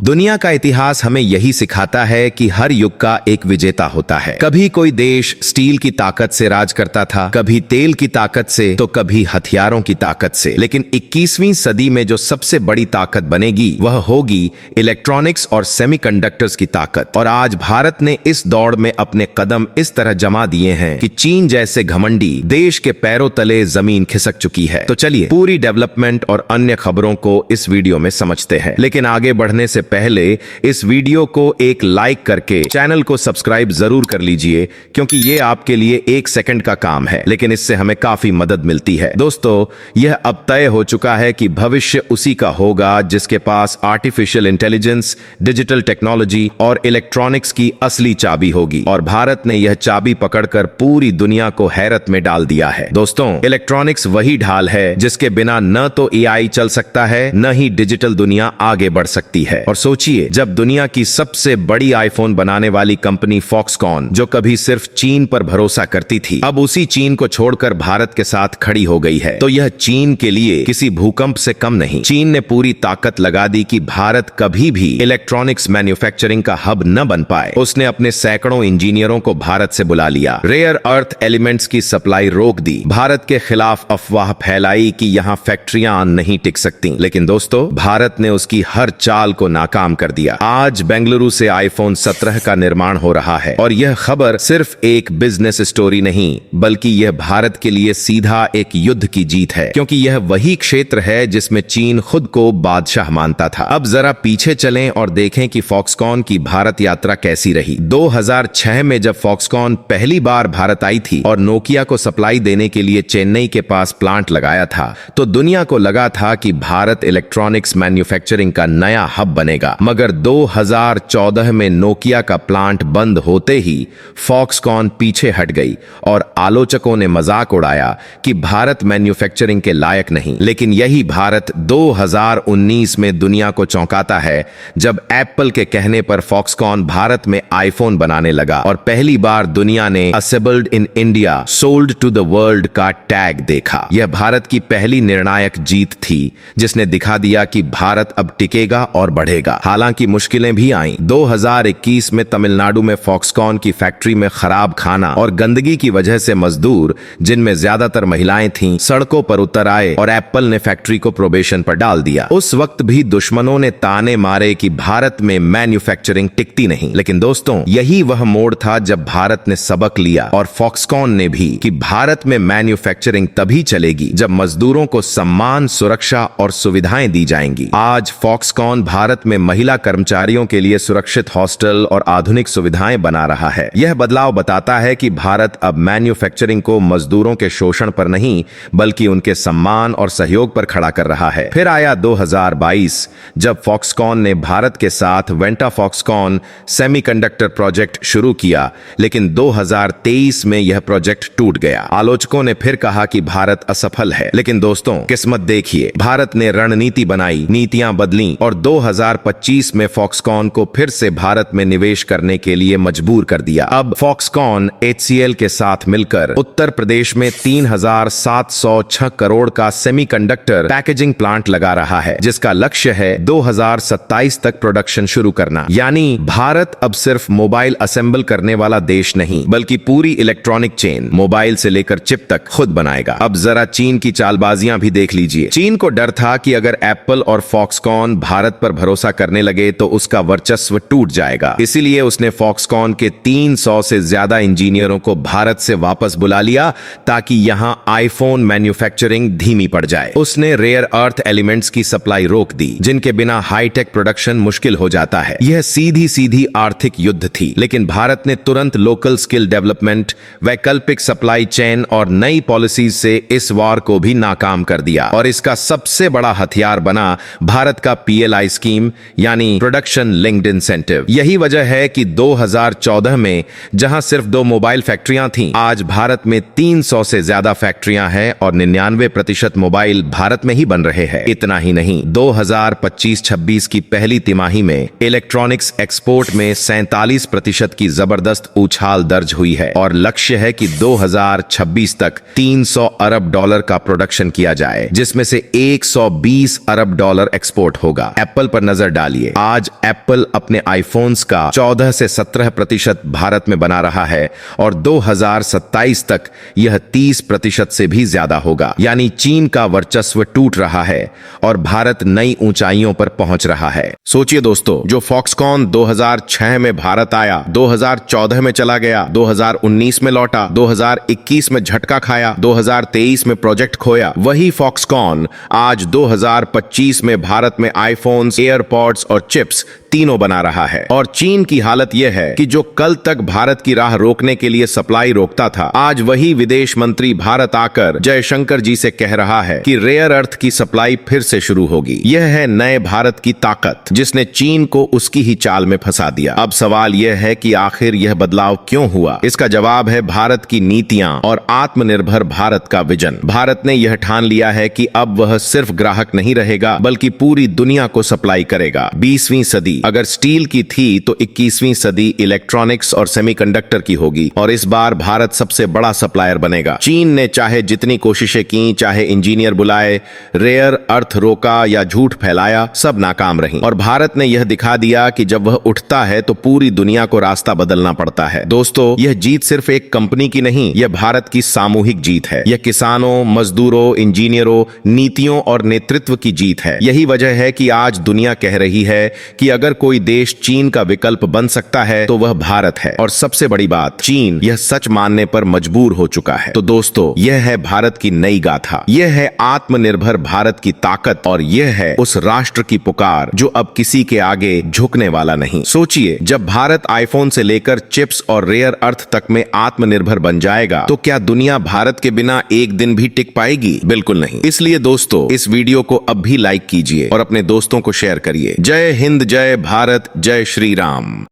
दुनिया का इतिहास हमें यही सिखाता है कि हर युग का एक विजेता होता है। कभी कोई देश स्टील की ताकत से राज करता था, कभी तेल की ताकत से, तो कभी हथियारों की ताकत से। लेकिन 21वीं सदी में जो सबसे बड़ी ताकत बनेगी वह होगी इलेक्ट्रॉनिक्स और सेमीकंडक्टर्स की ताकत। और आज भारत ने इस दौड़ में अपने कदम इस तरह जमा दिए हैं कि चीन जैसे घमंडी देश के पैरों तले जमीन खिसक चुकी है। तो चलिए पूरी डेवलपमेंट और अन्य खबरों को इस वीडियो में समझते हैं। लेकिन आगे बढ़ने से पहले इस वीडियो को एक लाइक करके चैनल को सब्सक्राइब जरूर कर लीजिए, क्योंकि ये आपके लिए 1 सेकंड का काम है, लेकिन इससे हमें काफी मदद मिलती है। दोस्तों, यह अब तय हो चुका है कि भविष्य उसी का होगा जिसके पास आर्टिफिशियल इंटेलिजेंस, डिजिटल टेक्नोलॉजी और इलेक्ट्रॉनिक्स की असली चाबी होगी। और भारत ने यह चाबी पकड़कर पूरी दुनिया को हैरत में डाल दिया है। दोस्तों, इलेक्ट्रॉनिक्स वही ढाल है जिसके बिना न तो एआई चल सकता है, न ही डिजिटल दुनिया आगे बढ़ सकती है। और सोचिए, जब दुनिया की सबसे बड़ी आईफोन बनाने वाली कंपनी फॉक्सकॉन, जो कभी सिर्फ चीन पर भरोसा करती थी, अब उसी चीन को छोड़कर भारत के साथ खड़ी हो गई है, तो यह चीन के लिए किसी भूकंप से कम नहीं। चीन ने पूरी ताकत लगा दी कि भारत कभी भी इलेक्ट्रॉनिक्स मैन्युफैक्चरिंग का हब न बन पाए। उसने अपने सैकड़ों इंजीनियरों को भारत से बुला लिया, रेयर अर्थ एलिमेंट्स की सप्लाई रोक दी, भारत के खिलाफ अफवाह फैलाई कि यहाँ फैक्ट्रियां नहीं टिक सकती। लेकिन दोस्तों, भारत ने उसकी हर चाल को नाकाम कर दिया। आज बेंगलुरु से आईफोन 17 का निर्माण हो रहा है, और यह खबर सिर्फ एक बिजनेस स्टोरी नहीं, बल्कि यह भारत के लिए सीधा एक युद्ध की जीत है, क्योंकि यह वही क्षेत्र है जिसमें चीन खुद को बादशाह मानता था। अब जरा पीछे चलें और देखें कि फॉक्सकॉन की भारत यात्रा कैसी रही। 2006 में जब फॉक्सकॉन पहली बार भारत आई थी और नोकिया को सप्लाई देने के लिए चेन्नई के पास प्लांट लगाया था, तो दुनिया को लगा था कि भारत इलेक्ट्रॉनिक्स मैन्युफैक्चरिंग का नया हब बनेगा। मगर 2014 में नोकिया का प्लांट बंद होते ही फॉक्सकॉन पीछे हट गई और आलोचकों ने मजाक उड़ाया कि भारत मैन्युफैक्चरिंग के लायक नहीं। लेकिन यही भारत 2019 में दुनिया को चौंकाता है, जब एप्पल के कहने पर फॉक्सकॉन भारत में आईफोन बनाने लगा और पहली बार दुनिया ने assembled in India, sold to the world का टैग देखा। यह भारत की पहली निर्णायक जीत थी, जिसने दिखा दिया कि भारत अब टिकेगा और बढ़ेगा। हालांकि मुश्किलें भी आईं। 2021 में तमिलनाडु में फॉक्सकॉन की फैक्ट्री में खराब खाना और गंदगी की वजह से मजदूर, जिनमें ज्यादातर महिलाएं थीं, सड़कों पर उतर आए और एप्पल ने फैक्ट्री को प्रोबेशन पर डाल दिया। उस वक्त भी दुश्मनों ने ताने मारे कि भारत में मैन्युफैक्चरिंग टिकती नहीं। लेकिन दोस्तों, यही वह मोड़ था जब भारत ने सबक लिया, और फॉक्सकॉन ने भी, कि भारत में मैन्युफैक्चरिंग तभी चलेगी जब मजदूरों को सम्मान, सुरक्षा और सुविधाएं दी जाएंगी। आज फॉक्सकॉन भारत में महिला कर्मचारियों के लिए सुरक्षित हॉस्टल और आधुनिक सुविधाएं बना रहा है। यह बदलाव बताता है कि भारत अब मैन्युफैक्चरिंग को मजदूरों के शोषण पर नहीं, बल्कि उनके सम्मान और सहयोग पर खड़ा कर रहा है। फिर आया 2022, जब फॉक्सकॉन ने भारत के साथ वेंटा फॉक्सकॉन सेमीकंडक्टर प्रोजेक्ट शुरू किया, लेकिन 2023 में यह प्रोजेक्ट टूट गया। आलोचकों ने फिर कहा कि भारत असफल है। लेकिन दोस्तों, किस्मत देखिए, भारत ने रणनीति बनाई, नीतियां बदली और 2025 में फॉक्सकॉन को फिर से भारत में निवेश करने के लिए मजबूर कर दिया। अब फॉक्सकॉन HCL के साथ मिलकर उत्तर प्रदेश में 3706 करोड़ का सेमीकंडक्टर पैकेजिंग प्लांट लगा रहा है, जिसका लक्ष्य है 2027 तक प्रोडक्शन शुरू करना। यानी भारत अब सिर्फ मोबाइल असेंबल करने वाला देश नहीं, बल्कि पूरी इलेक्ट्रॉनिक चेन, मोबाइल से लेकर चिप तक, खुद बनाएगा। अब जरा चीन की चालबाजियां भी देख लीजिए। चीन को डर था कि अगर एप्पल और फॉक्सकॉन भारत पर भरोसा करने लगे तो उसका वर्चस्व टूट जाएगा। इसीलिए उसने फॉक्सकॉन के 300 से ज्यादा इंजीनियरों को भारत से वापस बुला लिया, ताकि यहां आईफोन मैन्युफैक्चरिंग धीमी पड़ जाए। उसने रेयर अर्थ एलिमेंट्स की सप्लाई रोक दी, जिनके बिना हाईटेक प्रोडक्शन मुश्किल हो जाता है। यह सीधी सीधी आर्थिक युद्ध थी, लेकिन भारत ने तुरंत लोकल स्किल डेवलपमेंट, वैकल्पिक सप्लाई चेन और नई पॉलिसीज से इस वार को भी नाकाम कर दिया। और इसका सबसे बड़ा हथियार बना भारत का PLI स्कीम, यानी प्रोडक्शन लिंक्ड इंसेंटिव। यही वजह है कि 2014 में जहां सिर्फ 2 मोबाइल फैक्ट्रियां थीं, आज भारत में 300 से ज्यादा फैक्ट्रियां हैं और 99% मोबाइल भारत में ही बन रहे हैं। इतना ही नहीं, 2025-26 की पहली तिमाही में इलेक्ट्रॉनिक्स एक्सपोर्ट में 47% की जबरदस्त उछाल दर्ज हुई है, और लक्ष्य है कि 2026 तक $300 अरब का प्रोडक्शन किया जाए, जिसमें से $120 अरब एक्सपोर्ट होगा। एप्पल पर नजर नजर डालिए। आज एप्पल अपने आईफोन्स का 14 से 17% भारत में बना रहा है और 2027 तक यह 30% से भी ज्यादा होगा। यानी चीन का वर्चस्व टूट रहा है और भारत नई ऊंचाइयों पर पहुंच रहा है। सोचिए दोस्तों, जो फॉक्सकॉन 2006 में भारत आया, 2014 में चला गया, 2019 में लौटा, 2021 में झटका खाया, 2023 में प्रोजेक्ट खोया, वही फॉक्सकॉन आज 2025 में भारत में आईफोन्स, एयरपॉड्स और चिप्स तीनों बना रहा है। और चीन की हालत यह है कि जो कल तक भारत की राह रोकने के लिए सप्लाई रोकता था, आज वही विदेश मंत्री भारत आकर जयशंकर जी से कह रहा है कि रेयर अर्थ की सप्लाई फिर से शुरू होगी। यह है नए भारत की ताकत, जिसने चीन को उसकी ही चाल में फंसा दिया। अब सवाल यह है कि आखिर यह बदलाव क्यों हुआ? इसका जवाब है भारत की नीतियां और आत्मनिर्भर भारत का विजन। भारत ने यह ठान लिया है कि अब वह सिर्फ ग्राहक नहीं रहेगा, बल्कि पूरी दुनिया को सप्लाई करेगा। 20वीं सदी अगर स्टील की थी तो 21वीं सदी इलेक्ट्रॉनिक्स और सेमीकंडक्टर की होगी, और इस बार भारत सबसे बड़ा सप्लायर बनेगा। चीन ने चाहे जितनी कोशिशें की, चाहे इंजीनियर बुलाए, रेयर अर्थ रोका या झूठ फैलाया, सब नाकाम रही। और भारत ने यह दिखा दिया कि जब वह उठता है तो पूरी दुनिया को रास्ता बदलना पड़ता है। दोस्तों, यह जीत सिर्फ एक कंपनी की नहीं, यह भारत की सामूहिक जीत है। यह किसानों, मजदूरों, इंजीनियरों, नीतियों और नेतृत्व की जीत है। यही वजह है कि आज दुनिया कह रही है कि अगर कोई देश चीन का विकल्प बन सकता है तो वह भारत है। और सबसे बड़ी बात, चीन यह सच मानने पर मजबूर हो चुका है। तो दोस्तों, यह है भारत की नई गाथा, यह है आत्मनिर्भर भारत की ताकत, और यह है उस राष्ट्र की पुकार जो अब किसी के आगे झुकने वाला नहीं। सोचिए, जब भारत आईफोन से लेकर चिप्स और रेयर अर्थ तक में आत्मनिर्भर बन जाएगा तो क्या दुनिया भारत के बिना एक दिन भी टिक पाएगी? बिल्कुल नहीं। इसलिए दोस्तों, इस वीडियो को अब भी लाइक कीजिए और अपने दोस्तों को शेयर करिए। जय हिंद, जय भारत, जय श्री राम।